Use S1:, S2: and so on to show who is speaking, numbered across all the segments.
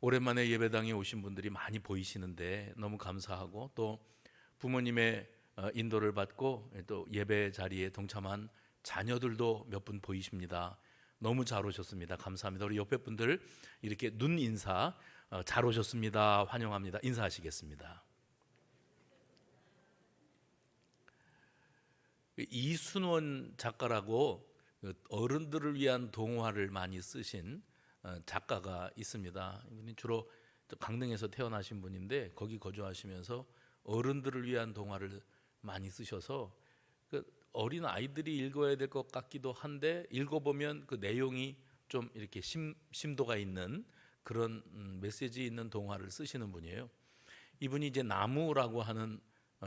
S1: 오랜만에 예배당에 오신 분들이 많이 보이시는데 너무 감사하고, 또 부모님의 인도를 받고 또 예배 자리에 동참한 자녀들도 몇 분 보이십니다. 너무 잘 오셨습니다. 감사합니다. 우리 옆에 분들 이렇게 눈 인사, 잘 오셨습니다, 환영합니다, 인사하시겠습니다. 이순원 작가라고 어른들을 위한 동화를 많이 쓰신 작가가 있습니다. 이분이 주로 강릉에서 태어나신 분인데 거기 거주하시면서 어른들을 위한 동화를 많이 쓰셔서 그 어린 아이들이 읽어야 될 것 같기도 한데 읽어보면 그 내용이 좀 이렇게 심도가 있는 그런 메시지 있는 동화를 쓰시는 분이에요. 이분이 이제 나무라고 하는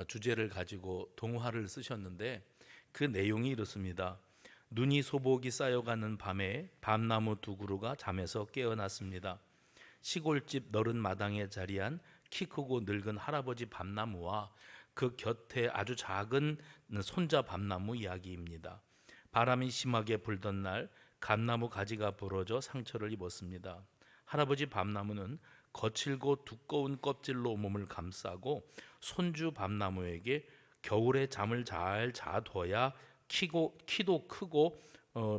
S1: 주제를 가지고 동화를 쓰셨는데 그 내용이 이렇습니다. 눈이 소복이 쌓여가는 밤에 밤나무 두 그루가 잠에서 깨어났습니다. 시골집 너른 마당에 자리한 키 크고 늙은 할아버지 밤나무와 그 곁에 아주 작은 손자 밤나무 이야기입니다. 바람이 심하게 불던 날 감나무 가지가 부러져 상처를 입었습니다. 할아버지 밤나무는 거칠고 두꺼운 껍질로 몸을 감싸고 손주 밤나무에게 겨울에 잠을 잘 자둬야 키도 크고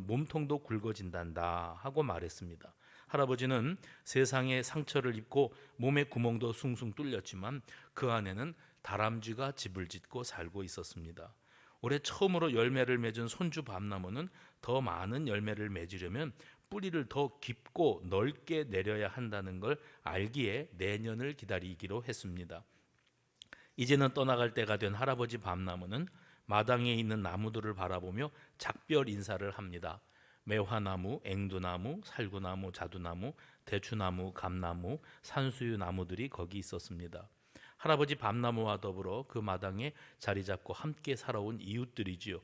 S1: 몸통도 굵어진단다 하고 말했습니다. 할아버지는 세상에 상처를 입고 몸에 구멍도 숭숭 뚫렸지만 그 안에는 다람쥐가 집을 짓고 살고 있었습니다. 올해 처음으로 열매를 맺은 손주 밤나무는 더 많은 열매를 맺으려면 뿌리를 더 깊고 넓게 내려야 한다는 걸 알기에 내년을 기다리기로 했습니다. 이제는 떠나갈 때가 된 할아버지 밤나무는 마당에 있는 나무들을 바라보며 작별 인사를 합니다. 매화나무, 앵두나무, 살구나무, 자두나무, 대추나무, 감나무, 산수유 나무들이 거기 있었습니다. 할아버지 밤나무와 더불어 그 마당에 자리 잡고 함께 살아온 이웃들이지요.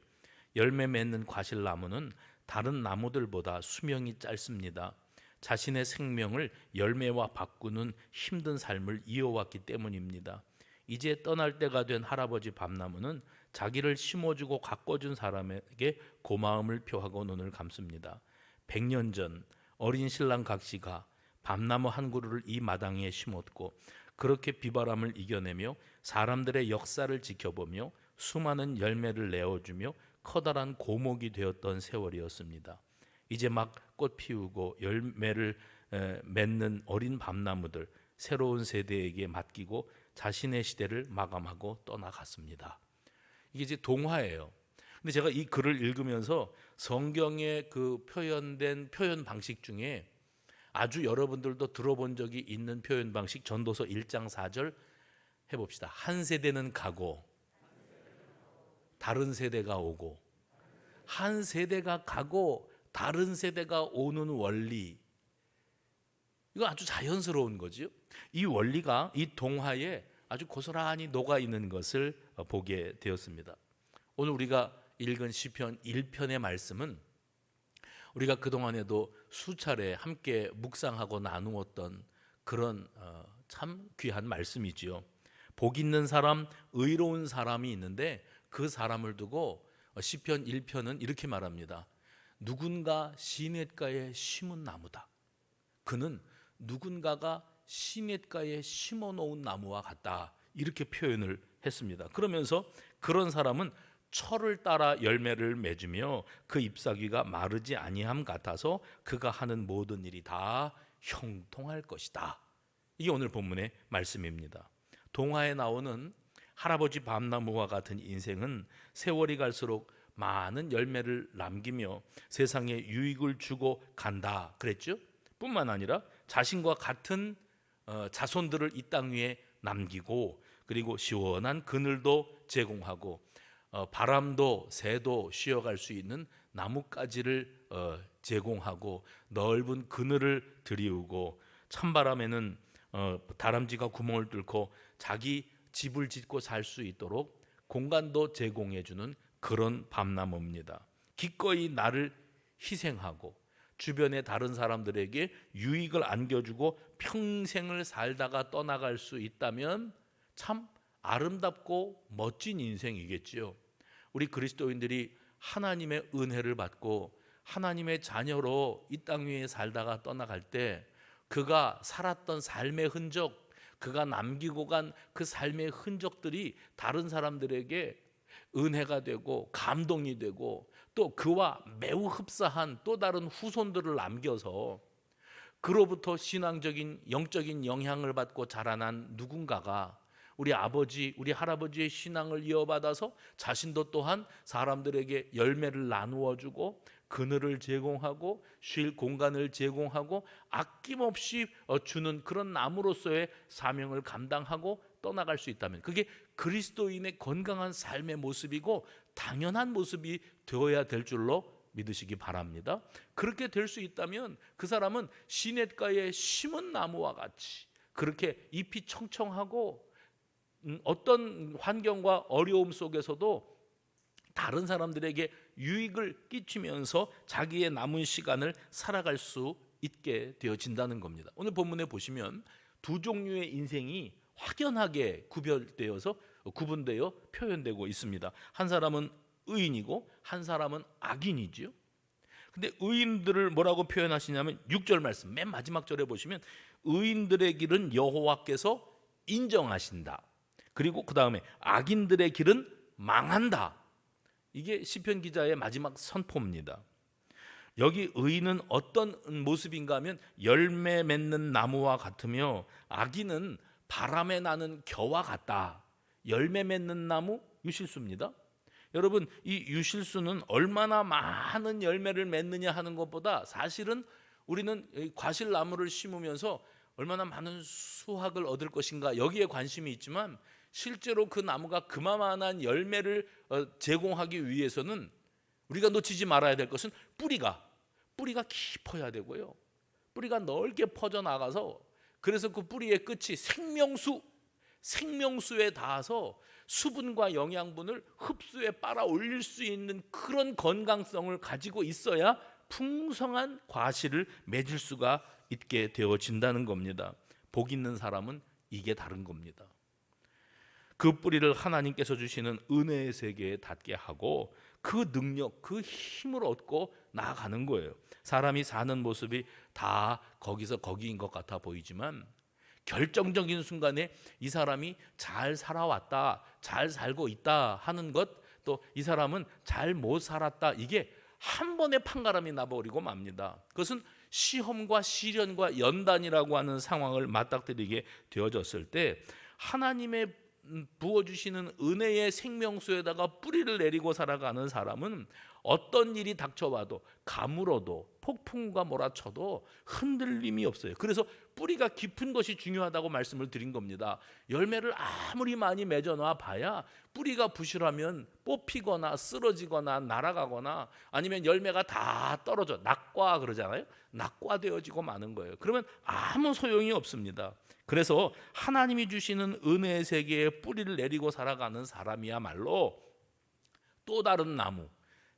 S1: 열매 맺는 과실나무는 다른 나무들보다 수명이 짧습니다. 자신의 생명을 열매와 바꾸는 힘든 삶을 이어왔기 때문입니다. 이제 떠날 때가 된 할아버지 밤나무는 자기를 심어주고 가꿔준 사람에게 고마움을 표하고 눈을 감습니다. 100년 전 어린 신랑 각시가 밤나무 한 그루를 이 마당에 심었고 그렇게 비바람을 이겨내며 사람들의 역사를 지켜보며 수많은 열매를 내어주며 커다란 고목이 되었던 세월이었습니다. 이제 막 꽃 피우고 열매를 맺는 어린 밤나무들, 새로운 세대에게 맡기고 자신의 시대를 마감하고 떠나갔습니다. 이게 이제 동화예요. 근데 제가 이 글을 읽으면서 성경에 그 표현된 표현 방식 중에 아주 여러분들도 들어본 적이 있는 표현 방식, 전도서 1장 4절 해봅시다. 한 세대는 가고 다른 세대가 오고, 한 세대가 가고 다른 세대가 오는 원리, 이거 아주 자연스러운 거죠. 이 원리가 이 동화에 아주 고스란히 녹아 있는 것을 보게 되었습니다. 오늘 우리가 읽은 시편 1편의 말씀은 우리가 그동안에도 수차례 함께 묵상하고 나누었던 그런 참 귀한 말씀이지요. 복 있는 사람, 의로운 사람이 있는데 그 사람을 두고 시편 1편은 이렇게 말합니다. 누군가 시냇가에 심은 나무다. 그는 누군가가 시냇가에 심어놓은 나무와 같다. 이렇게 표현을 했습니다. 그러면서 그런 사람은 철을 따라 열매를 맺으며 그 잎사귀가 마르지 아니함 같아서 그가 하는 모든 일이 다 형통할 것이다. 이게 오늘 본문의 말씀입니다. 동화에 나오는 할아버지 밤나무와 같은 인생은 세월이 갈수록 많은 열매를 남기며 세상에 유익을 주고 간다 그랬죠. 뿐만 아니라 자신과 같은 자손들을 이 땅 위에 남기고, 그리고 시원한 그늘도 제공하고 바람도 새도 쉬어갈 수 있는 나뭇가지를 제공하고 넓은 그늘을 드리우고 찬바람에는 다람쥐가 구멍을 뚫고 자기 집을 짓고 살 수 있도록 공간도 제공해주는 그런 밤나무입니다. 기꺼이 나를 희생하고 주변의 다른 사람들에게 유익을 안겨주고 평생을 살다가 떠나갈 수 있다면 참 아름답고 멋진 인생이겠지요. 우리 그리스도인들이 하나님의 은혜를 받고 하나님의 자녀로 이 땅 위에 살다가 떠나갈 때 그가 살았던 삶의 흔적, 그가 남기고 간 그 삶의 흔적들이 다른 사람들에게 은혜가 되고 감동이 되고 또 그와 매우 흡사한 또 다른 후손들을 남겨서 그로부터 신앙적인 영적인 영향을 받고 자라난 누군가가 우리 아버지, 우리 할아버지의 신앙을 이어받아서 자신도 또한 사람들에게 열매를 나누어 주고 그늘을 제공하고 쉴 공간을 제공하고 아낌없이 주는 그런 나무로서의 사명을 감당하고 떠나갈 수 있다면 그게 그리스도인의 건강한 삶의 모습이고 당연한 모습이 되어야 될 줄로 믿으시기 바랍니다. 그렇게 될 수 있다면 그 사람은 시냇가에 심은 나무와 같이 그렇게 잎이 청청하고 어떤 환경과 어려움 속에서도 다른 사람들에게 유익을 끼치면서 자기의 남은 시간을 살아갈 수 있게 되어진다는 겁니다. 오늘 본문에 보시면 두 종류의 인생이 확연하게 구분되어 표현되고 있습니다. 한 사람은 의인이고 한 사람은 악인이지요. 근데 의인들을 뭐라고 표현하시냐면 6절 말씀 맨 마지막 절에 보시면 의인들의 길은 여호와께서 인정하신다. 그리고 그 다음에 악인들의 길은 망한다. 이게 시편 기자의 마지막 선포입니다. 여기 의인은 어떤 모습인가 하면 열매 맺는 나무와 같으며 악인은 바람에 나는 겨와 같다. 열매 맺는 나무 유실수입니다. 여러분 이 유실수는 얼마나 많은 열매를 맺느냐 하는 것보다 사실은 우리는 과실나무를 심으면서 얼마나 많은 수확을 얻을 것인가 여기에 관심이 있지만 실제로 그 나무가 그만한 열매를 제공하기 위해서는 우리가 놓치지 말아야 될 것은 뿌리가 깊어야 되고요. 뿌리가 넓게 퍼져나가서 그래서 그 뿌리의 끝이 생명수에 닿아서 수분과 영양분을 흡수에 빨아 올릴 수 있는 그런 건강성을 가지고 있어야 풍성한 과실을 맺을 수가 있게 되어진다는 겁니다. 복 있는 사람은 이게 다른 겁니다. 그 뿌리를 하나님께서 주시는 은혜의 세계에 닿게 하고 그 능력, 그 힘을 얻고 나아가는 거예요. 사람이 사는 모습이 다 거기서 거기인 것 같아 보이지만 결정적인 순간에 이 사람이 잘 살아왔다, 잘 살고 있다 하는 것, 또 이 사람은 잘 못 살았다, 이게 한 번에 판가름이 나버리고 맙니다. 그것은 시험과 시련과 연단이라고 하는 상황을 맞닥뜨리게 되어졌을 때 하나님의 부어주시는 은혜의 생명수에다가 뿌리를 내리고 살아가는 사람은 어떤 일이 닥쳐와도 가물어도 폭풍과 몰아쳐도 흔들림이 없어요. 그래서 뿌리가 깊은 것이 중요하다고 말씀을 드린 겁니다. 열매를 아무리 많이 맺어놔 봐야 뿌리가 부실하면 뽑히거나 쓰러지거나 날아가거나 아니면 열매가 다 떨어져 낙과 그러잖아요. 낙과되어지고 마는 거예요. 그러면 아무 소용이 없습니다. 그래서 하나님이 주시는 은혜의 세계에 뿌리를 내리고 살아가는 사람이야말로 또 다른 나무,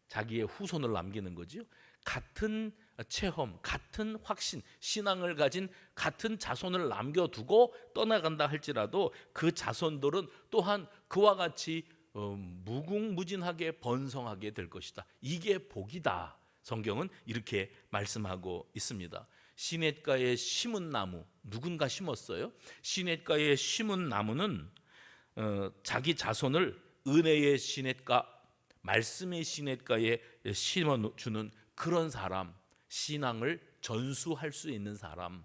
S1: 자기의 후손을 남기는 거지요. 같은 체험, 같은 확신, 신앙을 가진 같은 자손을 남겨두고 떠나간다 할지라도 그 자손들은 또한 그와 같이 무궁무진하게 번성하게 될 것이다. 이게 복이다. 성경은 이렇게 말씀하고 있습니다. 시냇가에 심은 나무, 누군가 심었어요. 시냇가에 심은 나무는 자기 자손을 은혜의 시냇가, 말씀의 시냇가에 심어주는 그런 사람, 신앙을 전수할 수 있는 사람.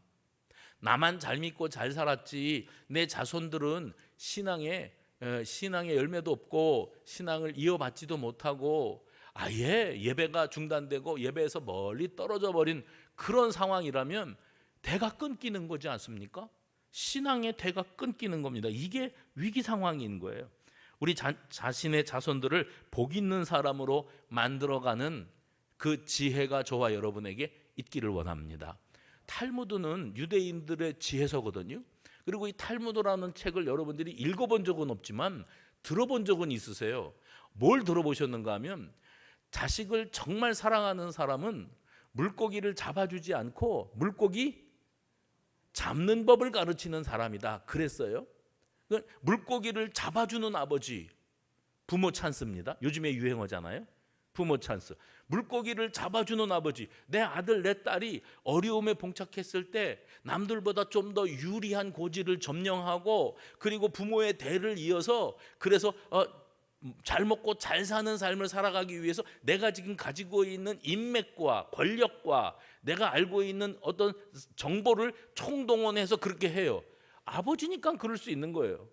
S1: 나만 잘 믿고 잘 살았지 내 자손들은 신앙의 열매도 없고 신앙을 이어받지도 못하고 아예 예배가 중단되고 예배에서 멀리 떨어져 버린 그런 상황이라면 대가 끊기는 거지 않습니까? 신앙의 대가 끊기는 겁니다. 이게 위기 상황인 거예요. 우리 자신의 자손들을 복 있는 사람으로 만들어가는 그 지혜가 저와 여러분에게 있기를 원합니다. 탈무드는 유대인들의 지혜서거든요. 그리고 이 탈무드라는 책을 여러분들이 읽어본 적은 없지만 들어본 적은 있으세요. 뭘 들어보셨는가 하면 자식을 정말 사랑하는 사람은 물고기를 잡아주지 않고 물고기 잡는 법을 가르치는 사람이다 그랬어요. 물고기를 잡아주는 아버지, 부모 찬스입니다. 요즘에 유행어잖아요. 부모 찬스. 물고기를 잡아주는 아버지, 내 아들 내 딸이 어려움에 봉착했을 때 남들보다 좀 더 유리한 고지를 점령하고 그리고 부모의 대를 이어서 그래서 잘 먹고 잘 사는 삶을 살아가기 위해서 내가 지금 가지고 있는 인맥과 권력과 내가 알고 있는 어떤 정보를 총동원해서 그렇게 해요. 아버지니까 그럴 수 있는 거예요.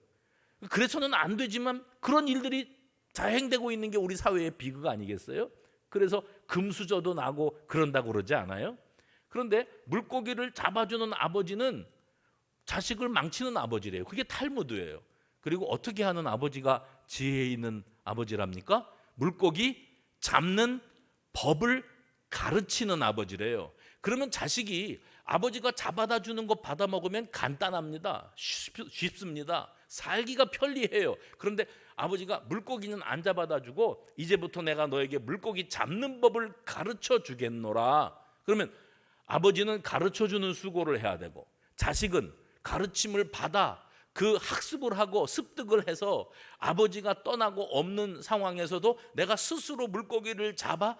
S1: 그래서는 안 되지만 그런 일들이 자행되고 있는 게 우리 사회의 비극 아니겠어요? 그래서 금수저도 나고 그런다고 그러지 않아요? 그런데 물고기를 잡아주는 아버지는 자식을 망치는 아버지래요. 그게 탈무드예요. 그리고 어떻게 하는 아버지가 지혜 있는 아버지랍니까? 물고기 잡는 법을 가르치는 아버지래요. 그러면 자식이 아버지가 잡아다 주는 거 받아 먹으면 간단합니다. 쉽습니다. 살기가 편리해요. 그런데 아버지가 물고기는 안 잡아다 주고 이제부터 내가 너에게 물고기 잡는 법을 가르쳐 주겠노라. 그러면 아버지는 가르쳐 주는 수고를 해야 되고 자식은 가르침을 받아 그 학습을 하고 습득을 해서 아버지가 떠나고 없는 상황에서도 내가 스스로 물고기를 잡아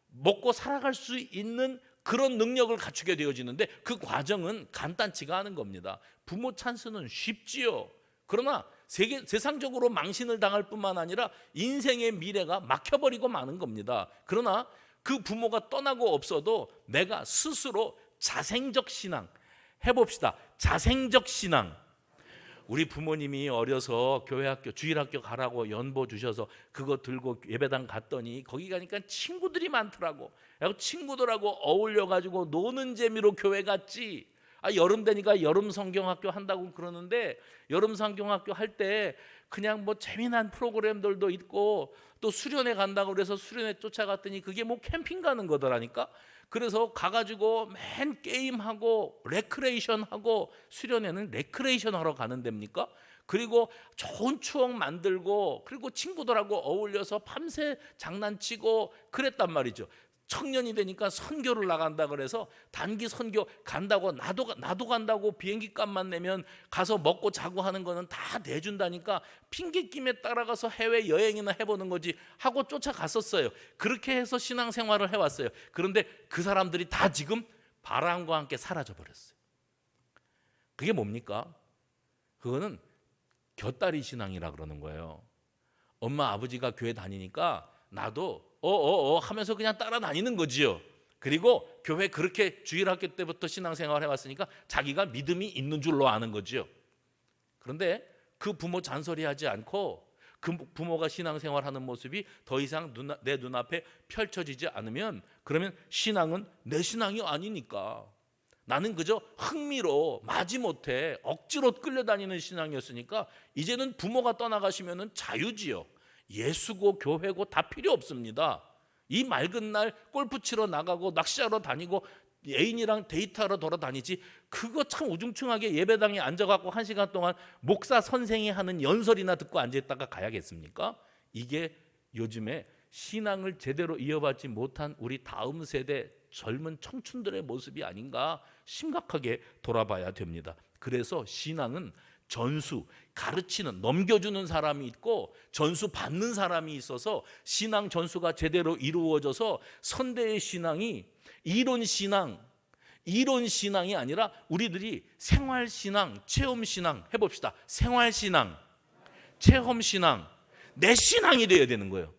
S1: 먹고 살아갈 수 있는 그런 능력을 갖추게 되어지는데 그 과정은 간단치가 않은 겁니다. 부모 찬스는 쉽지요. 그러나 세상적으로 망신을 당할 뿐만 아니라 인생의 미래가 막혀버리고 마는 겁니다. 그러나 그 부모가 떠나고 없어도 내가 스스로 자생적 신앙 해봅시다. 자생적 신앙. 우리 부모님이 어려서 교회학교 주일학교 가라고 연보 주셔서 그거 들고 예배당 갔더니 거기 가니까 친구들이 많더라고. 친구들하고 어울려가지고 노는 재미로 교회 갔지. 여름 되니까 여름 성경학교 한다고 그러는데 여름 성경학교 할 때 그냥 뭐 재미난 프로그램들도 있고 또 수련회 간다고 그래서 수련회 쫓아갔더니 그게 뭐 캠핑 가는 거더라니까. 그래서 가가지고 맨 게임하고 레크레이션하고 수련회는 레크레이션 하러 가는 데입니까? 그리고 좋은 추억 만들고 그리고 친구들하고 어울려서 밤새 장난치고 그랬단 말이죠. 청년이 되니까 선교를 나간다 그래서 단기 선교 간다고 나도 간다고 비행기 값만 내면 가서 먹고 자고 하는 거는 다 내준다니까 핑계김에 따라가서 해외 여행이나 해보는 거지 하고 쫓아갔었어요. 그렇게 해서 신앙생활을 해왔어요. 그런데 그 사람들이 다 지금 바람과 함께 사라져 버렸어요. 그게 뭡니까? 그거는 곁다리 신앙이라 그러는 거예요. 엄마 아버지가 교회 다니니까 나도 하면서 그냥 따라다니는 거지요. 그리고 교회 그렇게 주일학교 때부터 신앙생활을 해왔으니까 자기가 믿음이 있는 줄로 아는 거지요. 그런데 그 부모 잔소리하지 않고 그 부모가 신앙생활하는 모습이 더 이상 내 눈앞에 펼쳐지지 않으면 그러면 신앙은 내 신앙이 아니니까 나는 그저 흥미로 마지못해 억지로 끌려다니는 신앙이었으니까 이제는 부모가 떠나가시면 자유지요. 예수고 교회고 다 필요 없습니다. 이 맑은 날 골프 치러 나가고 낚시하러 다니고 애인이랑 데이트하러 돌아다니지 그거 참 우중충하게 예배당에 앉아갖고 1시간 동안 목사 선생이 하는 연설이나 듣고 앉아있다가 가야겠습니까? 이게 요즘에 신앙을 제대로 이어받지 못한 우리 다음 세대 젊은 청춘들의 모습이 아닌가 심각하게 돌아봐야 됩니다. 그래서 신앙은 전수, 가르치는, 넘겨주는 사람이 있고 전수 받는 사람이 있어서 신앙 전수가 제대로 이루어져서 선대의 신앙이 이론 신앙이 아니라 우리들이 생활 신앙, 체험 신앙 해봅시다. 생활 신앙, 체험 신앙, 내 신앙이 되어야 되는 거예요.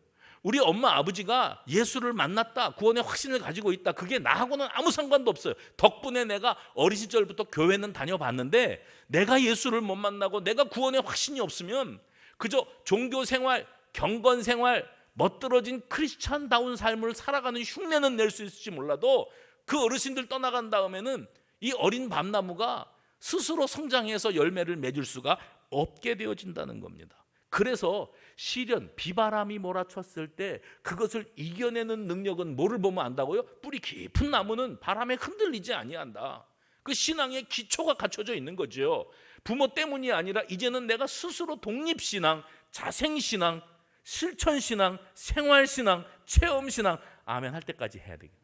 S1: 우리 엄마 아버지가 예수를 만났다, 구원의 확신을 가지고 있다, 그게 나하고는 아무 상관도 없어요. 덕분에 내가 어린 시절부터 교회는 다녀봤는데 내가 예수를 못 만나고 내가 구원의 확신이 없으면 그저 종교생활, 경건생활, 멋들어진 크리스찬다운 삶을 살아가는 흉내는 낼 수 있을지 몰라도 그 어르신들 떠나간 다음에는 이 어린 밤나무가 스스로 성장해서 열매를 맺을 수가 없게 되어진다는 겁니다. 그래서 시련, 비바람이 몰아쳤을 때 그것을 이겨내는 능력은 뭐를 보면 안다고요? 뿌리 깊은 나무는 바람에 흔들리지 아니한다. 그 신앙의 기초가 갖춰져 있는 거죠. 부모 때문이 아니라 이제는 내가 스스로 독립신앙, 자생신앙, 실천신앙, 생활신앙, 체험신앙 아멘 할 때까지 해야 되겠다.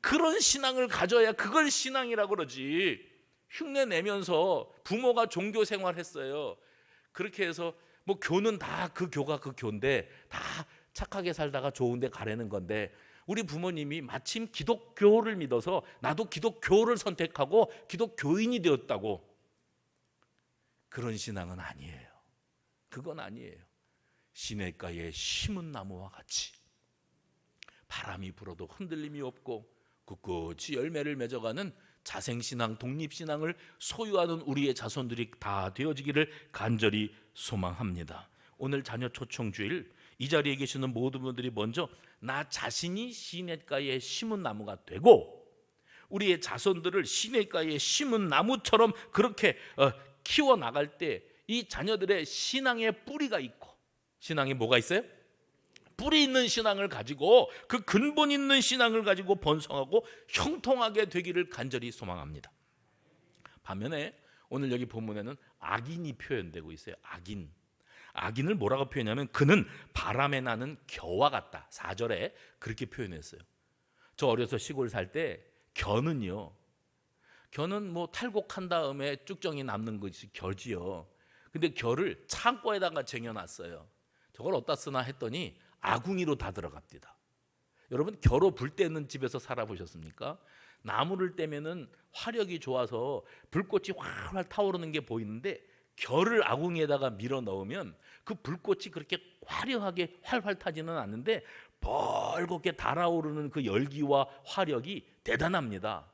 S1: 그런 신앙을 가져야 그걸 신앙이라고 그러지. 흉내 내면서 부모가 종교 생활했어요. 그렇게 해서 뭐 교는 다 그 교가 그 교인데 다 착하게 살다가 좋은 데 가라는 건데 우리 부모님이 마침 기독교를 믿어서 나도 기독교를 선택하고 기독교인이 되었다고, 그런 신앙은 아니에요. 그건 아니에요. 시냇가에 심은 나무와 같이 바람이 불어도 흔들림이 없고 꿋꿋이 열매를 맺어가는 자생신앙, 독립신앙을 소유하는 우리의 자손들이 다 되어지기를 간절히 소망합니다. 오늘 자녀 초청주일 이 자리에 계시는 모든 분들이 먼저 나 자신이 시냇가에 심은 나무가 되고 우리의 자손들을 시냇가에 심은 나무처럼 그렇게 키워나갈 때 이 자녀들의 신앙의 뿌리가 있고, 신앙에 뭐가 있어요? 뿌리 있는 신앙을 가지고, 그 근본 있는 신앙을 가지고 번성하고 형통하게 되기를 간절히 소망합니다. 반면에 오늘 여기 본문에는 악인이 표현되고 있어요. 악인을 뭐라고 표현하냐면 그는 바람에 나는 겨와 같다. 4절에 그렇게 표현했어요. 저 어려서 시골 살 때 겨는 뭐 탈곡한 다음에 쭉정이 남는 것이 겨지요. 근데 겨를 창고에다가 쟁여놨어요. 저걸 어디다 쓰나 했더니 아궁이로 다 들어갑니다. 여러분, 겨로 불 때는 집에서 살아보셨습니까? 나무를 떼면은 화력이 좋아서 불꽃이 활활 타오르는 게 보이는데 겨를 아궁이에다가 밀어 넣으면 그 불꽃이 그렇게 화려하게 활활 타지는 않는데 벌겋게 달아오르는 그 열기와 화력이 대단합니다.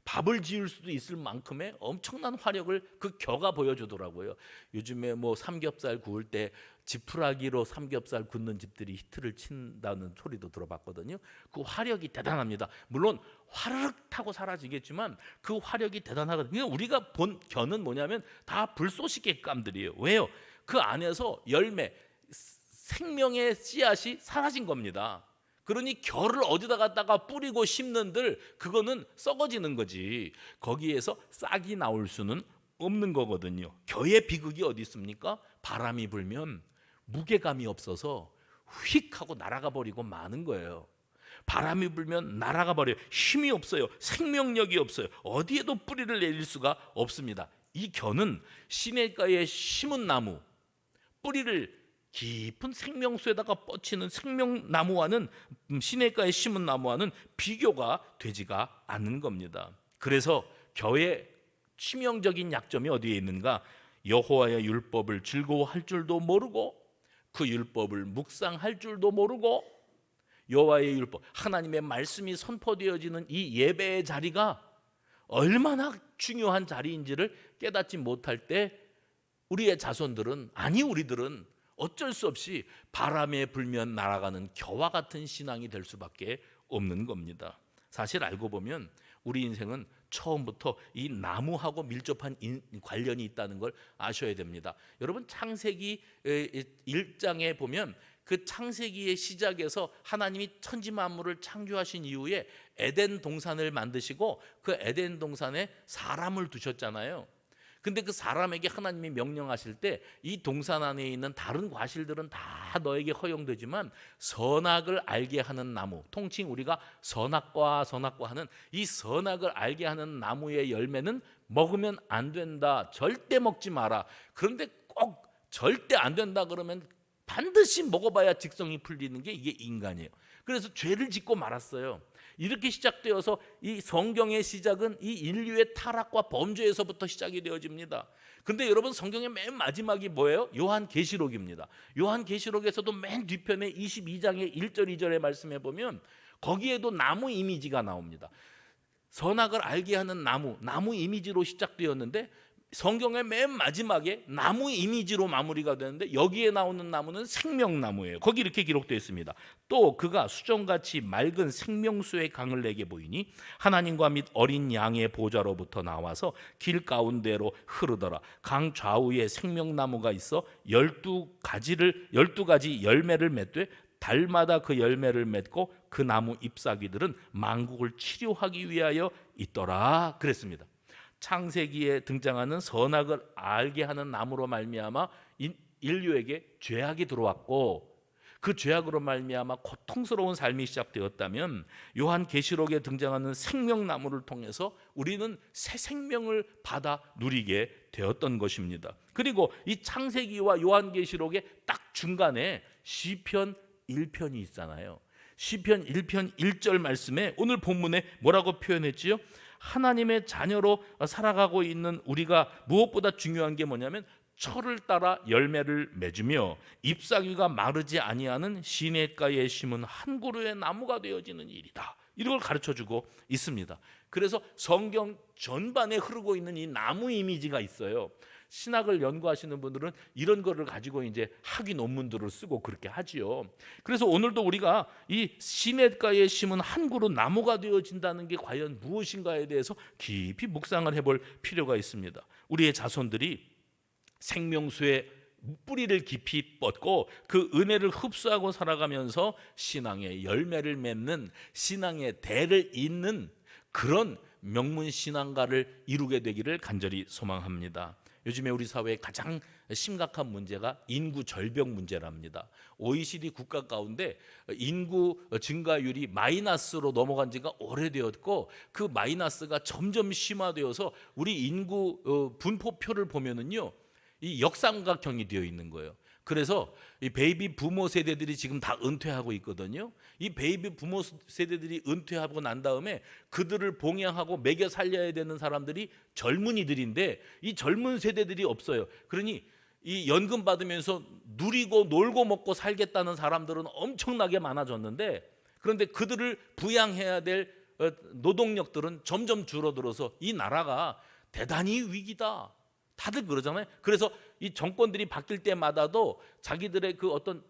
S1: 밥을 지을 수도 있을 만큼의 엄청난 화력을 그 겨가 보여주더라고요. 요즘에 뭐 삼겹살 구울 때 지푸라기로 삼겹살 굽는 집들이 히트를 친다는 소리도 들어봤거든요. 그 화력이 대단합니다. 물론 화르륵 타고 사라지겠지만 그 화력이 대단하거든요. 우리가 본 겨는 뭐냐면 다 불쏘시개감들이에요. 왜요? 그 안에서 열매, 생명의 씨앗이 사라진 겁니다. 그러니 겨를 어디다 갖다가 뿌리고 심는들 그거는 썩어지는 거지, 거기에서 싹이 나올 수는 없는 거거든요. 겨의 비극이 어디 있습니까? 바람이 불면 무게감이 없어서 휙 하고 날아가 버리고 마는 거예요. 바람이 불면 날아가 버려요. 힘이 없어요. 생명력이 없어요. 어디에도 뿌리를 내릴 수가 없습니다. 이 겨는 시냇가에 심은 나무, 뿌리를 깊은 생명수에다가 뻗치는 생명나무와는, 시냇가에 심은 나무와는 비교가 되지가 않는 겁니다. 그래서 겨의 치명적인 약점이 어디에 있는가? 여호와의 율법을 즐거워할 줄도 모르고 그 율법을 묵상할 줄도 모르고, 여호와의 율법, 하나님의 말씀이 선포되어지는 이 예배의 자리가 얼마나 중요한 자리인지를 깨닫지 못할 때 우리의 자손들은, 아니 우리들은 어쩔 수 없이 바람에 불면 날아가는 겨와 같은 신앙이 될 수밖에 없는 겁니다. 사실 알고 보면 우리 인생은 처음부터 이 나무하고 밀접한 관련이 있다는 걸 아셔야 됩니다. 여러분, 창세기 1장에 보면 그 창세기의 시작에서 하나님이 천지 만물을 창조하신 이후에 에덴 동산을 만드시고 그 에덴 동산에 사람을 두셨잖아요. 근데 그 사람에게 하나님이 명령하실 때 이 동산 안에 있는 다른 과실들은 다 너에게 허용되지만 선악을 알게 하는 나무, 통칭 우리가 선악과 하는 이 선악을 알게 하는 나무의 열매는 먹으면 안 된다. 절대 먹지 마라. 그런데 꼭 절대 안 된다 그러면 반드시 먹어봐야 직성이 풀리는 게 이게 인간이에요. 그래서 죄를 짓고 말았어요. 이렇게 시작되어서 이 성경의 시작은 이 인류의 타락과 범죄에서부터 시작이 되어집니다. 근데 여러분, 성경의 맨 마지막이 뭐예요? 요한계시록입니다. 요한계시록에서도 맨 뒤편에 22장의 1절 2절의 말씀에 보면 거기에도 나무 이미지가 나옵니다. 선악을 알게 하는 나무 이미지로 시작되었는데 성경의 맨 마지막에 나무 이미지로 마무리가 되는데 여기에 나오는 나무는 생명나무예요. 거기 이렇게 기록되어 있습니다. 또 그가 수정같이 맑은 생명수의 강을 내게 보이니 하나님과 및 어린 양의 보좌로부터 나와서 길 가운데로 흐르더라. 강 좌우에 생명나무가 있어 12가지 열매를 맺되 달마다 그 열매를 맺고 그 나무 잎사귀들은 만국을 치료하기 위하여 있더라 그랬습니다. 창세기에 등장하는 선악을 알게 하는 나무로 말미암아 인류에게 죄악이 들어왔고 그 죄악으로 말미암아 고통스러운 삶이 시작되었다면 요한계시록에 등장하는 생명나무를 통해서 우리는 새 생명을 받아 누리게 되었던 것입니다. 그리고 이 창세기와 요한계시록의 딱 중간에 시편 1편이 있잖아요. 시편 1편 1절 말씀에 오늘 본문에 뭐라고 표현했지요? 하나님의 자녀로 살아가고 있는 우리가 무엇보다 중요한 게 뭐냐면 철을 따라 열매를 맺으며 잎사귀가 마르지 아니하는 시냇가에 심은 한 그루의 나무가 되어지는 일이다. 이걸 가르쳐주고 있습니다. 그래서 성경 전반에 흐르고 있는 이 나무 이미지가 있어요. 신학을 연구하시는 분들은 이런 거를 가지고 이제 학위 논문들을 쓰고 그렇게 하지요. 그래서 오늘도 우리가 이 시냇가에 심은 한 그루 나무가 되어진다는 게 과연 무엇인가에 대해서 깊이 묵상을 해볼 필요가 있습니다. 우리의 자손들이 생명수의 뿌리를 깊이 뻗고 그 은혜를 흡수하고 살아가면서 신앙의 열매를 맺는, 신앙의 대를 잇는 그런 명문 신앙가를 이루게 되기를 간절히 소망합니다. 요즘에 우리 사회의 가장 심각한 문제가 인구 절벽 문제랍니다. OECD 국가 가운데 인구 증가율이 마이너스로 넘어간 지가 오래되었고 그 마이너스가 점점 심화되어서 우리 인구 분포표를 보면은요, 이 역삼각형이 되어 있는 거예요. 그래서 이 베이비 부모 세대들이 지금 다 은퇴하고 있거든요. 이 베이비 부모 세대들이 은퇴하고 난 다음에 그들을 봉양하고 먹여 살려야 되는 사람들이 젊은이들인데 이 젊은 세대들이 없어요. 그러니 이 연금 받으면서 누리고 놀고 먹고 살겠다는 사람들은 엄청나게 많아졌는데, 그런데 그들을 부양해야 될 노동력들은 점점 줄어들어서 이 나라가 대단히 위기다. 다들 그러잖아요. 그래서 이 정권들이 바뀔 때마다도 자기들의 그 어떤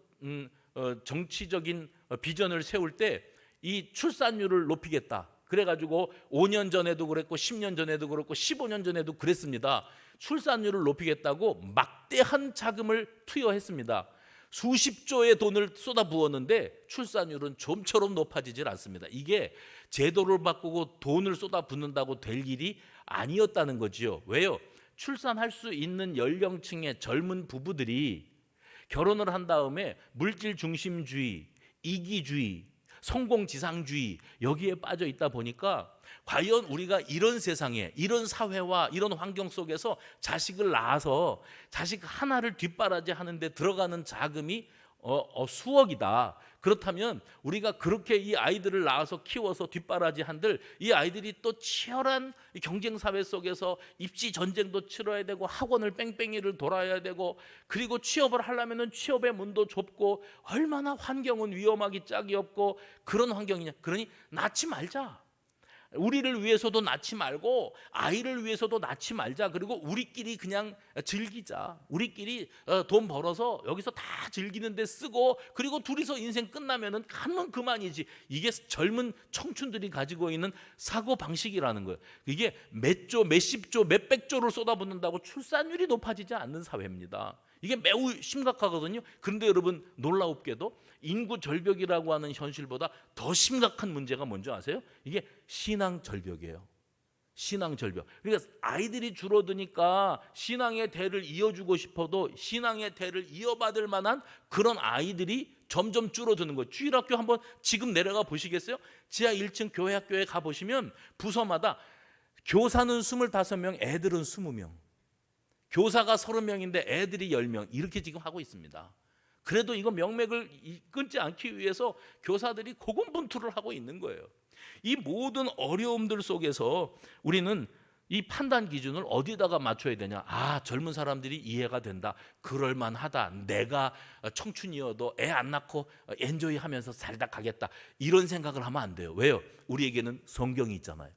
S1: 정치적인 비전을 세울 때 이 출산율을 높이겠다. 그래가지고 5년 전에도 그랬고 10년 전에도 그렇고 15년 전에도 그랬습니다. 출산율을 높이겠다고 막대한 자금을 투여했습니다. 수십조의 돈을 쏟아부었는데 출산율은 좀처럼 높아지질 않습니다. 이게 제도를 바꾸고 돈을 쏟아붓는다고 될 일이 아니었다는 거지요. 왜요? 출산할 수 있는 연령층의 젊은 부부들이 결혼을 한 다음에 물질 중심주의, 이기주의, 성공지상주의 여기에 빠져 있다 보니까 과연 우리가 이런 세상에, 이런 사회와 이런 환경 속에서 자식을 낳아서 자식 하나를 뒷바라지 하는데 들어가는 자금이 수억이다. 그렇다면 우리가 그렇게 이 아이들을 낳아서 키워서 뒷바라지 한들 이 아이들이 또 치열한 경쟁 사회 속에서 입시 전쟁도 치러야 되고 학원을 뺑뺑이를 돌아야 되고 그리고 취업을 하려면은 취업의 문도 좁고 얼마나 환경은 위험하기 짝이 없고 그런 환경이냐. 그러니 낳지 말자. 우리를 위해서도 낳지 말고 아이를 위해서도 낳지 말자. 그리고 우리끼리 그냥 즐기자. 우리끼리 돈 벌어서 여기서 다 즐기는 데 쓰고 그리고 둘이서 인생 끝나면은 가면 그만이지. 이게 젊은 청춘들이 가지고 있는 사고 방식이라는 거예요. 이게 몇조, 몇십조, 몇백조를 쏟아붓는다고 출산율이 높아지지 않는 사회입니다. 이게 매우 심각하거든요. 그런데 여러분 놀라웁게도 인구 절벽이라고 하는 현실보다 더 심각한 문제가 뭔지 아세요? 이게 신앙 절벽이에요. 신앙 절벽. 그러니까 아이들이 줄어드니까 신앙의 대를 이어주고 싶어도 신앙의 대를 이어받을 만한 그런 아이들이 점점 줄어드는 거예요. 주일학교 한번 지금 내려가 보시겠어요? 지하 1층 교회 학교에 가보시면 부서마다 교사는 25명, 애들은 20명. 교사가 30명인데 애들이 10명 이렇게 지금 하고 있습니다. 그래도 이거 명맥을 끊지 않기 위해서 교사들이 고군분투를 하고 있는 거예요. 이 모든 어려움들 속에서 우리는 이 판단 기준을 어디다가 맞춰야 되냐. 젊은 사람들이 이해가 된다. 그럴만하다. 내가 청춘이어도 애 안 낳고 엔조이하면서 살다 가겠다. 이런 생각을 하면 안 돼요. 왜요? 우리에게는 성경이 있잖아요.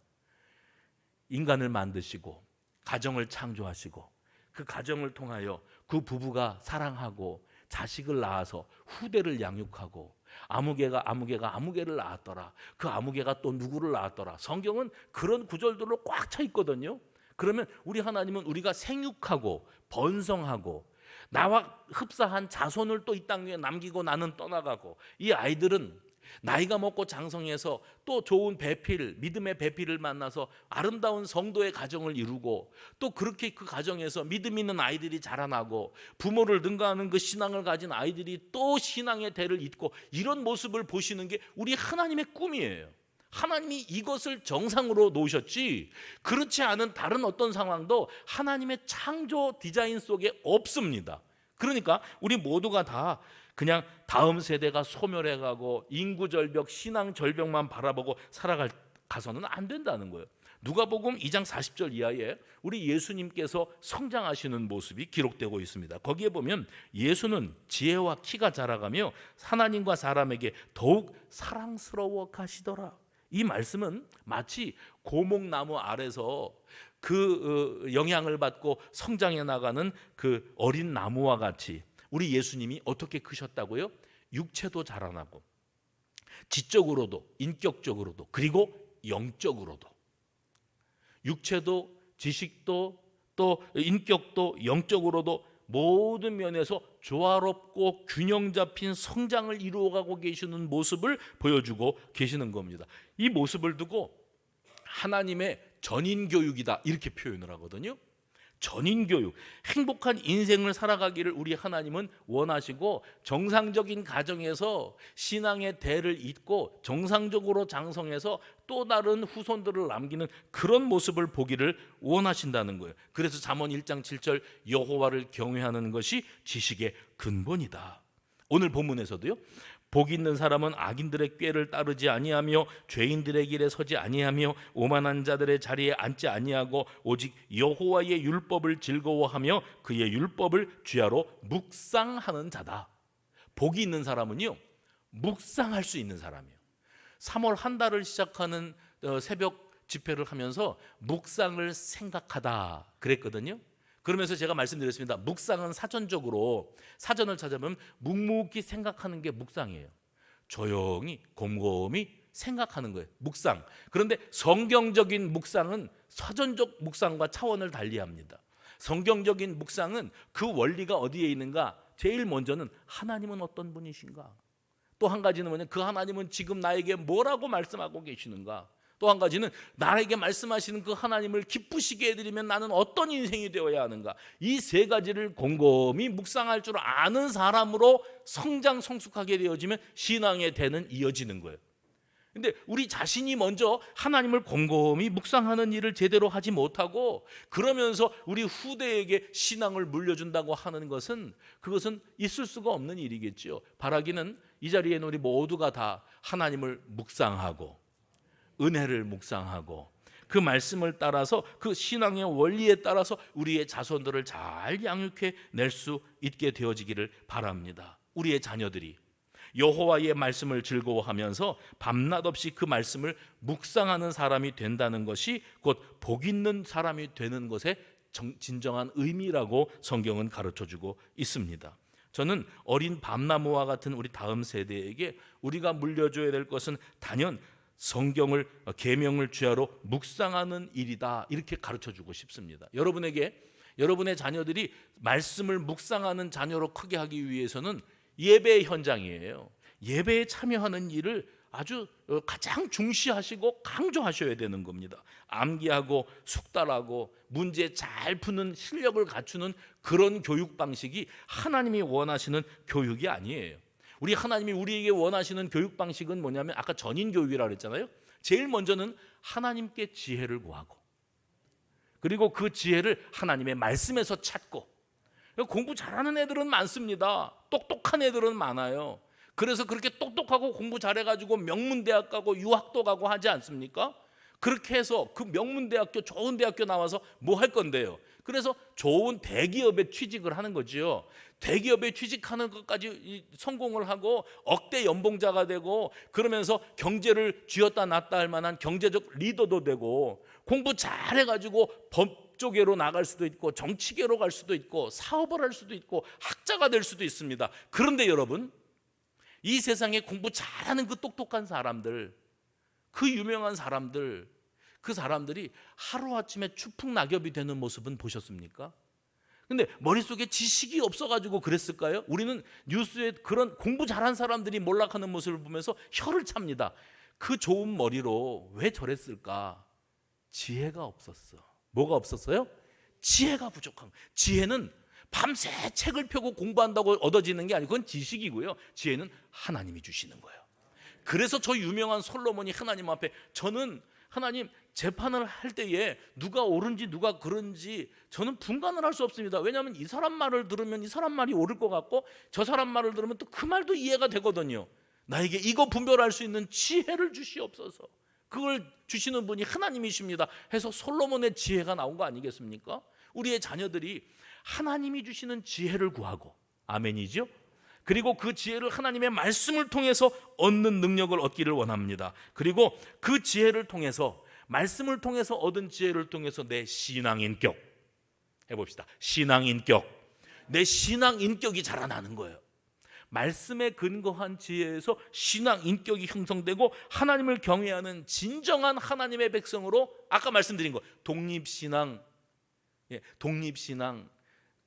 S1: 인간을 만드시고 가정을 창조하시고 그 가정을 통하여 그 부부가 사랑하고 자식을 낳아서 후대를 양육하고 아무개가 아무개를 낳았더라. 그 아무개가 또 누구를 낳았더라. 성경은 그런 구절들로 꽉 차 있거든요. 그러면 우리 하나님은 우리가 생육하고 번성하고 나와 흡사한 자손을 또 이 땅에 남기고 나는 떠나가고 이 아이들은 나이가 먹고 장성해서 또 좋은 배필, 믿음의 배필을 만나서 아름다운 성도의 가정을 이루고 또 그렇게 그 가정에서 믿음 있는 아이들이 자라나고 부모를 능가하는 그 신앙을 가진 아이들이 또 신앙의 대를 잇고 이런 모습을 보시는 게 우리 하나님의 꿈이에요. 하나님이 이것을 정상으로 놓으셨지 그렇지 않은 다른 어떤 상황도 하나님의 창조 디자인 속에 없습니다. 그러니까 우리 모두가 다 그냥 다음 세대가 소멸해가고 인구절벽, 신앙절벽만 바라보고 살아가서는 안 된다는 거예요. 누가복음 2장 40절 이하에 우리 예수님께서 성장하시는 모습이 기록되고 있습니다. 거기에 보면 예수는 지혜와 키가 자라가며 하나님과 사람에게 더욱 사랑스러워 가시더라. 이 말씀은 마치 고목나무 아래서 그 영향을 받고 성장해 나가는 그 어린 나무와 같이 우리 예수님이 어떻게 크셨다고요? 육체도 자라나고 지적으로도 인격적으로도 그리고 영적으로도, 육체도 지식도 또 인격도 영적으로도 모든 면에서 조화롭고 균형 잡힌 성장을 이루어가고 계시는 모습을 보여주고 계시는 겁니다. 이 모습을 두고 하나님의 전인교육이다 이렇게 표현을 하거든요. 전인교육, 행복한 인생을 살아가기를 우리 하나님은 원하시고 정상적인 가정에서 신앙의 대를 잇고 정상적으로 장성해서 또 다른 후손들을 남기는 그런 모습을 보기를 원하신다는 거예요. 그래서 잠언 1장 7절 여호와를 경외하는 것이 지식의 근본이다. 오늘 본문에서도요. 복 있는 사람은 악인들의 꾀를 따르지 아니하며 죄인들의 길에 서지 아니하며 오만한 자들의 자리에 앉지 아니하고 오직 여호와의 율법을 즐거워하며 그의 율법을 주야로 묵상하는 자다. 복이 있는 사람은요, 묵상할 수 있는 사람이에요. 3월 한 달을 시작하는 새벽 집회를 하면서 묵상을 생각하다 그랬거든요. 그러면서 제가 말씀드렸습니다. 묵상은 사전적으로 사전을 찾아보면 묵묵히 생각하는 게 묵상이에요. 조용히 곰곰이 생각하는 거예요. 묵상. 그런데 성경적인 묵상은 사전적 묵상과 차원을 달리합니다. 성경적인 묵상은 그 원리가 어디에 있는가? 제일 먼저는 하나님은 어떤 분이신가? 또 한 가지는 뭐냐? 그 하나님은 지금 나에게 뭐라고 말씀하고 계시는가? 또 한 가지는 나에게 말씀하시는 그 하나님을 기쁘시게 해드리면 나는 어떤 인생이 되어야 하는가? 이 세 가지를 곰곰이 묵상할 줄 아는 사람으로 성장 성숙하게 되어지면 신앙의 대는 이어지는 거예요. 근데 우리 자신이 먼저 하나님을 곰곰이 묵상하는 일을 제대로 하지 못하고 그러면서 우리 후대에게 신앙을 물려준다고 하는 것은 그것은 있을 수가 없는 일이겠죠. 바라기는 이 자리에 우리 모두가 다 하나님을 묵상하고 은혜를 묵상하고 그 말씀을 따라서 그 신앙의 원리에 따라서 우리의 자손들을 잘 양육해 낼 수 있게 되어지기를 바랍니다. 우리의 자녀들이 여호와의 말씀을 즐거워하면서 밤낮 없이 그 말씀을 묵상하는 사람이 된다는 것이 곧 복 있는 사람이 되는 것의 진정한 의미라고 성경은 가르쳐주고 있습니다. 저는 어린 밤나무와 같은 우리 다음 세대에게 우리가 물려줘야 될 것은 단연 성경을 계명을 주야로 묵상하는 일이다 이렇게 가르쳐주고 싶습니다. 여러분에게 여러분의 자녀들이 말씀을 묵상하는 자녀로 크게 하기 위해서는 예배의 현장이에요. 예배에 참여하는 일을 아주 가장 중시하시고 강조하셔야 되는 겁니다. 암기하고 숙달하고 문제 잘 푸는 실력을 갖추는 그런 교육 방식이 하나님이 원하시는 교육이 아니에요. 우리 하나님이 우리에게 원하시는 교육 방식은 뭐냐면 아까 전인 교육이라고 그랬잖아요. 제일 먼저는 하나님께 지혜를 구하고 그리고 그 지혜를 하나님의 말씀에서 찾고 공부 잘하는 애들은 많습니다. 똑똑한 애들은 많아요. 그래서 그렇게 똑똑하고 공부 잘해가지고 명문대학 가고 유학도 가고 하지 않습니까? 그렇게 해서 그 명문대학교 좋은 대학교 나와서 뭐 할 건데요? 그래서 좋은 대기업에 취직을 하는 거죠. 대기업에 취직하는 것까지 성공을 하고 억대 연봉자가 되고 그러면서 경제를 쥐었다 놨다 할 만한 경제적 리더도 되고 공부 잘해가지고 법조계로 나갈 수도 있고 정치계로 갈 수도 있고 사업을 할 수도 있고 학자가 될 수도 있습니다. 그런데 여러분 이 세상에 공부 잘하는 그 똑똑한 사람들 그 유명한 사람들 그 사람들이 하루아침에 추풍낙엽이 되는 모습은 보셨습니까? 근데 머릿속에 지식이 없어가지고 그랬을까요? 우리는 뉴스에 그런 공부 잘한 사람들이 몰락하는 모습을 보면서 혀를 찹니다. 그 좋은 머리로 왜 저랬을까? 지혜가 없었어. 뭐가 없었어요? 지혜가 부족한. 지혜는 밤새 책을 펴고 공부한다고 얻어지는 게 아니고 그건 지식이고요. 지혜는 하나님이 주시는 거예요. 그래서 저 유명한 솔로몬이 하나님 앞에 저는 하나님 재판을 할 때에 누가 옳은지 누가 그른지 저는 분간을 할 수 없습니다. 왜냐하면 이 사람 말을 들으면 이 사람 말이 옳을 것 같고 저 사람 말을 들으면 또 그 말도 이해가 되거든요. 나에게 이거 분별할 수 있는 지혜를 주시옵소서. 그걸 주시는 분이 하나님이십니다 해서 솔로몬의 지혜가 나온 거 아니겠습니까? 우리의 자녀들이 하나님이 주시는 지혜를 구하고, 아멘이죠? 그리고 그 지혜를 하나님의 말씀을 통해서 얻는 능력을 얻기를 원합니다. 그리고 그 지혜를 통해서, 말씀을 통해서 얻은 지혜를 통해서 내 신앙인격, 해봅시다. 신앙인격, 내 신앙인격이 자라나는 거예요. 말씀에 근거한 지혜에서 신앙인격이 형성되고 하나님을 경외하는 진정한 하나님의 백성으로, 아까 말씀드린 거 독립신앙, 독립신앙,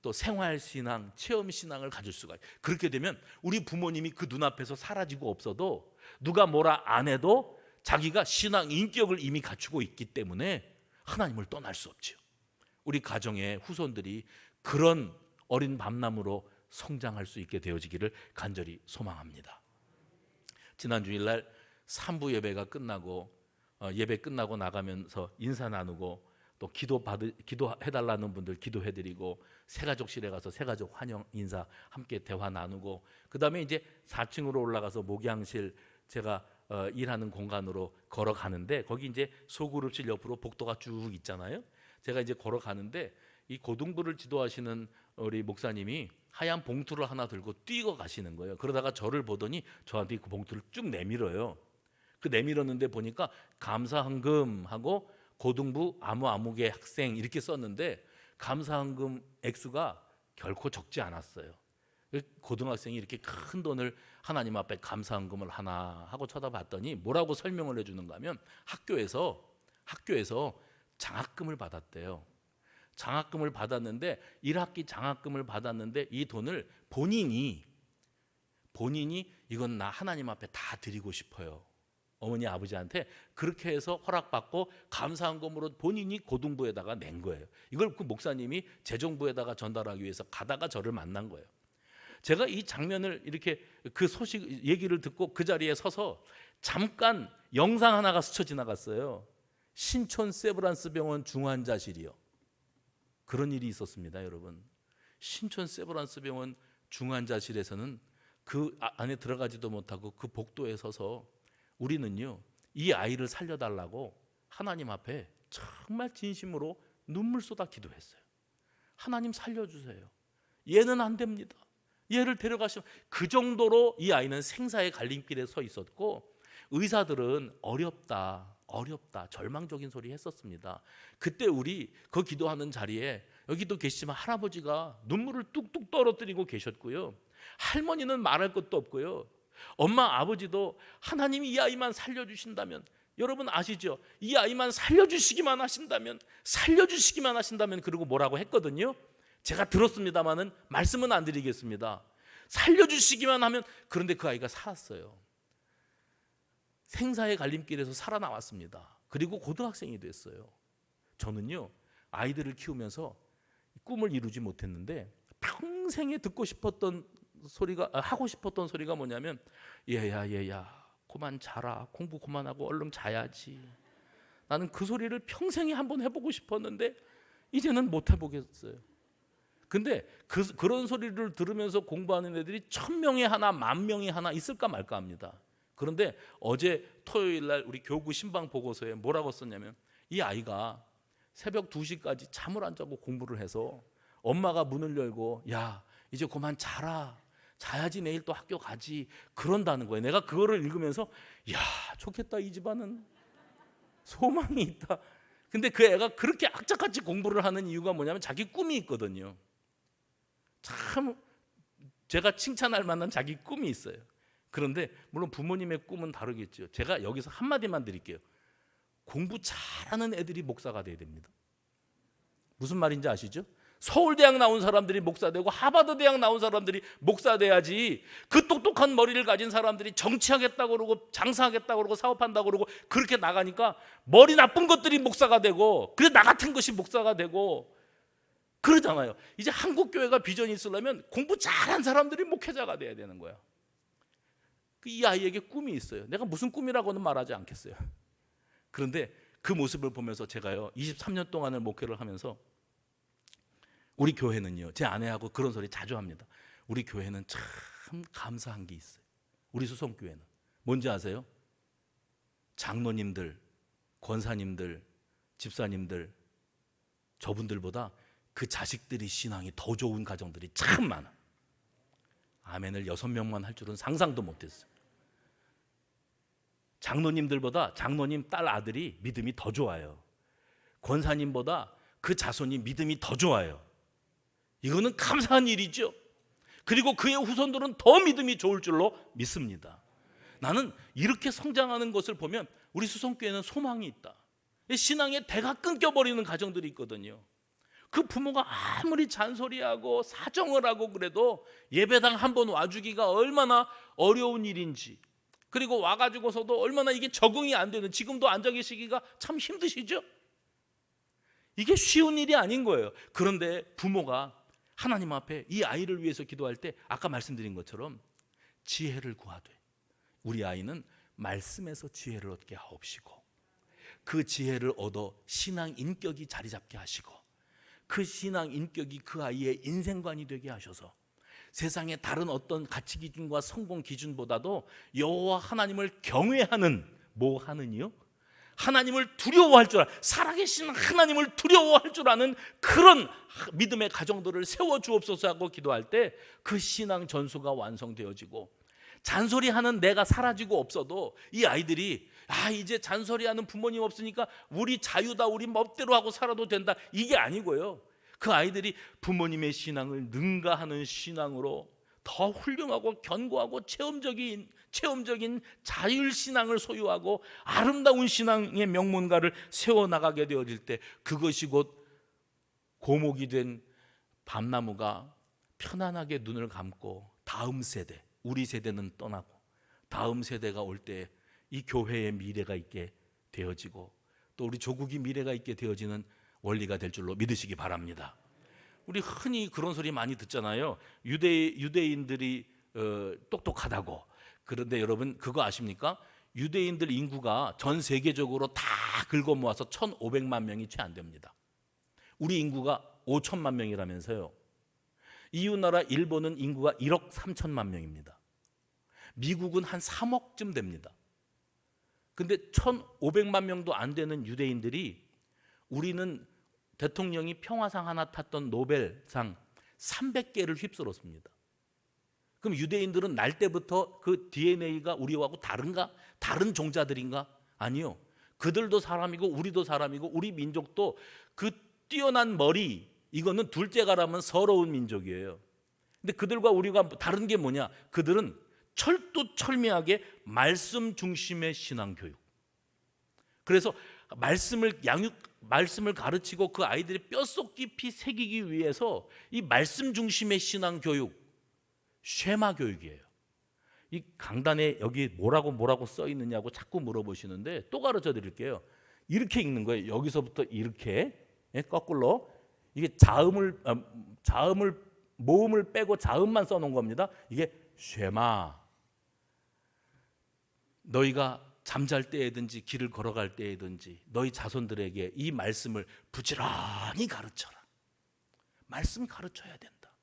S1: 또 생활신앙, 체험신앙을 가질 수가 있어요. 그렇게 되면 우리 부모님이 그 눈앞에서 사라지고 없어도, 누가 뭐라 안 해도 자기가 신앙인격을 이미 갖추고 있기 때문에 하나님을 떠날 수 없죠. 우리 가정의 후손들이 그런 어린 밤나무로 성장할 수 있게 되어지기를 간절히 소망합니다. 지난 주일날 3부 예배가 끝나고 예배 끝나고 나가면서 인사 나누고 또 기도해달라는 분들 기도해드리고 새가족실에 가서 새가족 환영 인사 함께 대화 나누고, 그 다음에 이제 4층으로 올라가서 목양실, 제가 일하는 공간으로 걸어가는데 거기 이제 소그룹실 옆으로 복도가 쭉 있잖아요. 제가 이제 걸어가는데 이 고등부를 지도하시는 우리 목사님이 하얀 봉투를 하나 들고 뛰고 가시는 거예요. 그러다가 저를 보더니 저한테 그 봉투를 쭉 내밀어요. 그 내밀었는데 보니까 감사헌금하고 고등부 아무개 학생 이렇게 썼는데 감사헌금 액수가 결코 적지 않았어요. 고등학생이 이렇게 큰 돈을 하나님 앞에 감사헌금을 하나 하고 쳐다봤더니 뭐라고 설명을 해주는가 하면 학교에서 장학금을 받았대요. 장학금을 받았는데 1학기 장학금을 받았는데 이 돈을 본인이 이건 나 하나님 앞에 다 드리고 싶어요. 어머니 아버지한테 그렇게 해서 허락받고 감사헌금으로 본인이 고등부에다가 낸 거예요. 이걸 그 목사님이 재정부에다가 전달하기 위해서 가다가 저를 만난 거예요. 제가 이 장면을 이렇게 그 소식 얘기를 듣고 그 자리에 서서 잠깐 영상 하나가 스쳐 지나갔어요. 신촌 세브란스 병원 중환자실이요. 그런 일이 있었습니다, 여러분. 신촌 세브란스 병원 중환자실에서는 그 안에 들어가지도 못하고 그 복도에 서서 우리는요, 이 아이를 살려달라고 하나님 앞에 정말 진심으로 눈물 쏟아 기도했어요. 하나님 살려주세요. 얘는 안 됩니다. 얘를 데려가시면, 그 정도로 이 아이는 생사의 갈림길에 서 있었고, 의사들은 어렵다 절망적인 소리 했었습니다. 그때 우리 그 기도하는 자리에 여기도 계시지만 할아버지가 눈물을 뚝뚝 떨어뜨리고 계셨고요, 할머니는 말할 것도 없고요, 엄마 아버지도 하나님이 이 아이만 살려주신다면, 여러분 아시죠? 이 아이만 살려주시기만 하신다면 그리고 뭐라고 했거든요. 제가 들었습니다마는 말씀은 안 드리겠습니다. 살려주시기만 하면. 그런데 그 아이가 살았어요. 생사의 갈림길에서 살아나왔습니다. 그리고 고등학생이 됐어요. 저는요, 아이들을 키우면서 꿈을 이루지 못했는데 평생에 듣고 싶었던 소리가, 하고 싶었던 소리가 뭐냐면, 얘야 그만 자라, 공부 그만하고 얼른 자야지. 나는 그 소리를 평생에 한번 해보고 싶었는데 이제는 못 해보겠어요. 근데 그런 소리를 들으면서 공부하는 애들이 1000명에 하나, 10,000명에 하나 있을까 말까 합니다. 그런데 어제 토요일 날 우리 교구 신방 보고서에 뭐라고 썼냐면, 이 아이가 새벽 2시까지 잠을 안 자고 공부를 해서 엄마가 문을 열고 야 이제 그만 자라, 자야지 내일 또 학교 가지, 그런다는 거예요. 내가 그거를 읽으면서 야 좋겠다, 이 집안은 소망이 있다. 근데 그 애가 그렇게 악착같이 공부를 하는 이유가 뭐냐면 자기 꿈이 있거든요. 참 제가 칭찬할 만한 자기 꿈이 있어요. 그런데 물론 부모님의 꿈은 다르겠죠. 제가 여기서 한마디만 드릴게요. 공부 잘하는 애들이 목사가 돼야 됩니다. 무슨 말인지 아시죠? 서울대학 나온 사람들이 목사 되고 하버드대학 나온 사람들이 목사 돼야지, 그 똑똑한 머리를 가진 사람들이 정치하겠다고 그러고 장사하겠다고 그러고 사업한다고 그러고 그렇게 나가니까 머리 나쁜 것들이 목사가 되고, 그래 나 같은 것이 목사가 되고 그러잖아요. 이제 한국교회가 비전이 있으려면 공부 잘한 사람들이 목회자가 돼야 되는 거야. 이 아이에게 꿈이 있어요. 내가 무슨 꿈이라고는 말하지 않겠어요. 그런데 그 모습을 보면서 제가요 23년 동안을 목회를 하면서 우리 교회는요, 제 아내하고 그런 소리 자주 합니다. 우리 교회는 참 감사한 게 있어요. 우리 수성교회는 뭔지 아세요? 장로님들, 권사님들, 집사님들, 저분들보다 그 자식들이 신앙이 더 좋은 가정들이 참 많아. 아멘을 6명만 할 줄은 상상도 못했어요. 장로님들보다 장로님 딸 아들이 믿음이 더 좋아요. 권사님보다 그 자손이 믿음이 더 좋아요. 이거는 감사한 일이죠. 그리고 그의 후손들은 더 믿음이 좋을 줄로 믿습니다. 나는 이렇게 성장하는 것을 보면 우리 수성교회는 소망이 있다. 신앙의 대가 끊겨버리는 가정들이 있거든요. 그 부모가 아무리 잔소리하고 사정을 하고 그래도 예배당 한 번 와주기가 얼마나 어려운 일인지, 그리고 와가지고서도 얼마나 이게 적응이 안 되는, 지금도 앉아 계시기가 참 힘드시죠? 이게 쉬운 일이 아닌 거예요. 그런데 부모가 하나님 앞에 이 아이를 위해서 기도할 때 아까 말씀드린 것처럼 지혜를 구하되 우리 아이는 말씀에서 지혜를 얻게 하옵시고 그 지혜를 얻어 신앙 인격이 자리 잡게 하시고 그 신앙 인격이 그 아이의 인생관이 되게 하셔서 세상의 다른 어떤 가치 기준과 성공 기준보다도 여호와 하나님을 경외하는, 뭐 하느니요? 하나님을 두려워할 줄 아는, 살아계신 하나님을 두려워할 줄 아는 그런 믿음의 가정들을 세워주옵소서 하고 기도할 때 그 신앙 전수가 완성되어지고, 잔소리하는 내가 사라지고 없어도 이 아이들이 이제 잔소리하는 부모님 없으니까 우리 자유다, 우리 멋대로 하고 살아도 된다, 이게 아니고요. 그 아이들이 부모님의 신앙을 능가하는 신앙으로 더 훌륭하고 견고하고 체험적인 자율신앙을 소유하고 아름다운 신앙의 명문가를 세워나가게 되어질 때 그것이 곧 고목이 된 밤나무가 편안하게 눈을 감고 다음 세대, 우리 세대는 떠나고 다음 세대가 올 때 이 교회의 미래가 있게 되어지고 또 우리 조국이 미래가 있게 되어지는 원리가 될 줄로 믿으시기 바랍니다. 우리 흔히 그런 소리 많이 듣잖아요. 유대인들이 똑똑하다고. 그런데 여러분 그거 아십니까? 유대인들 인구가 전 세계적으로 다 긁어 모아서 1,500만 명이 채 안 됩니다. 우리 인구가 5천만 명이라면서요. 이웃나라 일본은 인구가 1억 3천만 명입니다. 미국은 한 3억쯤 됩니다. 근데 1,500만 명도 안 되는 유대인들이, 우리는 대통령이 평화상 하나 탔던 노벨상 300개를 휩쓸었습니다. 그럼 유대인들은 날 때부터 그 DNA가 우리하고 다른가? 다른 종자들인가? 아니요. 그들도 사람이고 우리도 사람이고 우리 민족도 그 뛰어난 머리, 이거는 둘째가라면 서러운 민족이에요. 근데 그들과 우리가 다른 게 뭐냐? 그들은 철두철미하게 말씀 중심의 신앙 교육. 그래서 말씀을 가르치고 그 아이들이 뼛속 깊이 새기기 위해서 이 말씀 중심의 신앙 교육, 쉐마 교육이에요. 이 강단에 여기 뭐라고 써 있느냐고 자꾸 물어보시는데 또 가르쳐 드릴게요. 이렇게 읽는 거예요. 여기서부터 이렇게 거꾸로, 이게 모음을 빼고 자음만 써놓은 겁니다. 이게 쉐마. 너희가 잠잘 때에든지 길을 걸어갈 때에든지 너희 자손들에게 이 말씀을 부지런히 가르쳐라. 말씀 가르쳐야 된다.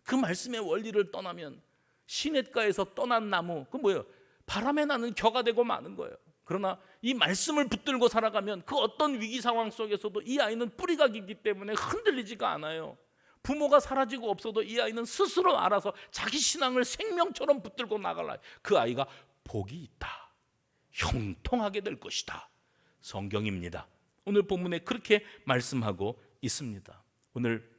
S1: 그 말씀의 원리를 떠나면 시냇가에서 떠난 나무, 그 뭐예요? 바람에 나는 겨가 되고 마는 거예요. 그러나 이 말씀을 붙들고 살아가면 그 어떤 위기 상황 속에서도 이 아이는 뿌리가 깊기 때문에 흔들리지가 않아요. 부모가 사라지고 없어도 이 아이는 스스로 알아서 자기 신앙을 생명처럼 붙들고 나갈라. 그 아이가 복이 있다, 형통하게 될 것이다. 성경입니다. 오늘 본문에 그렇게 말씀하고 있습니다. 오늘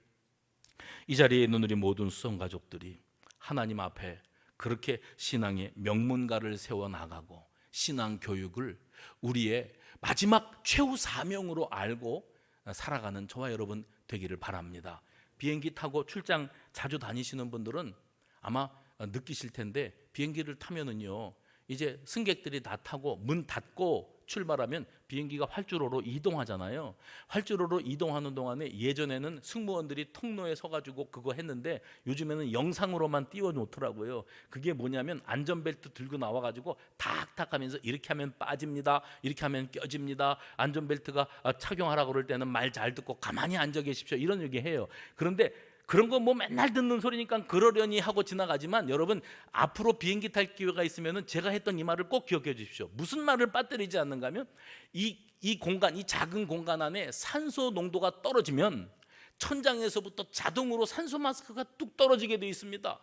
S1: 이 자리에 있는 우리 모든 수성가족들이 하나님 앞에 그렇게 신앙의 명문가를 세워나가고 신앙 교육을 우리의 마지막 최후 사명으로 알고 살아가는 저와 여러분 되기를 바랍니다. 비행기 타고 출장 자주 다니시는 분들은 아마 느끼실 텐데, 비행기를 타면은요 이제 승객들이 다 타고 문 닫고 출발하면 비행기가 활주로로 이동하잖아요. 활주로로 이동하는 동안에 예전에는 승무원들이 통로에 서가지고 그거 했는데 요즘에는 영상으로만 띄워놓더라고요. 그게 뭐냐면 안전벨트 들고 나와가지고 탁탁 하면서 이렇게 하면 빠집니다, 이렇게 하면 껴집니다, 안전벨트가 착용하라고 그럴 때는 말 잘 듣고 가만히 앉아 계십시오, 이런 얘기해요. 그런데 그런 거 뭐 맨날 듣는 소리니까 그러려니 하고 지나가지만, 여러분 앞으로 비행기 탈 기회가 있으면은 제가 했던 이 말을 꼭 기억해 주십시오. 무슨 말을 빠뜨리지 않는가 하면 이 공간, 이 작은 공간 안에 산소 농도가 떨어지면 천장에서부터 자동으로 산소 마스크가 뚝 떨어지게 되어 있습니다.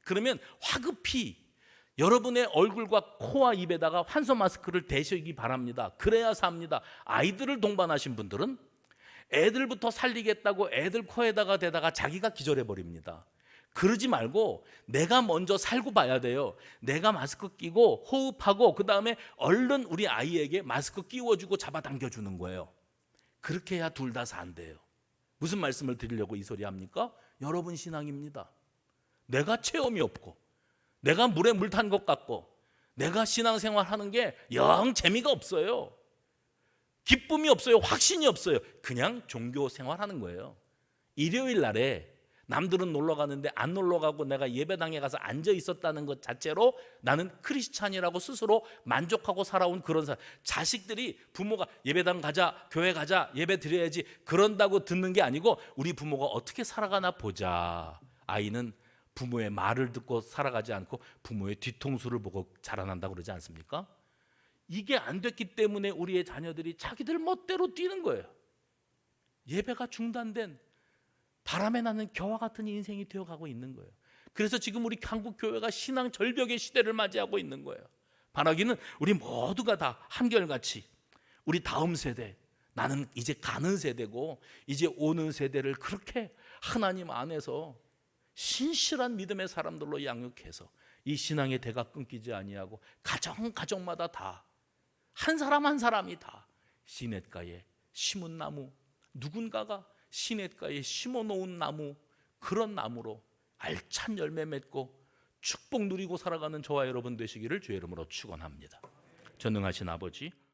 S1: 그러면 화급히 여러분의 얼굴과 코와 입에다가 환소 마스크를 대시기 바랍니다. 그래야 삽니다. 아이들을 동반하신 분들은 애들부터 살리겠다고 애들 코에다가 대다가 자기가 기절해 버립니다. 그러지 말고 내가 먼저 살고 봐야 돼요. 내가 마스크 끼고 호흡하고 그 다음에 얼른 우리 아이에게 마스크 끼워주고 잡아당겨주는 거예요. 그렇게 해야 둘 다 산대요. 무슨 말씀을 드리려고 이 소리 합니까? 여러분 신앙입니다. 내가 체험이 없고 내가 물에 물 탄 것 같고 내가 신앙생활 하는 게 영 재미가 없어요. 기쁨이 없어요. 확신이 없어요. 그냥 종교 생활하는 거예요. 일요일 날에 남들은 놀러 가는데 안 놀러 가고 내가 예배당에 가서 앉아 있었다는 것 자체로 나는 크리스찬이라고 스스로 만족하고 살아온 그런 사람. 자식들이 부모가 예배당 가자, 교회 가자, 예배 드려야지 그런다고 듣는 게 아니고 우리 부모가 어떻게 살아가나 보자. 아이는 부모의 말을 듣고 살아가지 않고 부모의 뒤통수를 보고 자라난다고 그러지 않습니까? 이게 안 됐기 때문에 우리의 자녀들이 자기들 멋대로 뛰는 거예요. 예배가 중단된 바람에 나는 겨와 같은 인생이 되어가고 있는 거예요. 그래서 지금 우리 한국 교회가 신앙 절벽의 시대를 맞이하고 있는 거예요. 바라기는 우리 모두가 다 한결같이 우리 다음 세대, 나는 이제 가는 세대고 이제 오는 세대를 그렇게 하나님 안에서 신실한 믿음의 사람들로 양육해서 이 신앙의 대가 끊기지 아니하고 가정마다 다 한 사람 한 사람이 다 시냇가에 심은 나무, 누군가가 시냇가에 심어놓은 나무, 그런 나무로 알찬 열매 맺고 축복 누리고 살아가는 저와 여러분 되시기를 주의 이름으로 축원합니다. 전능하신 아버지,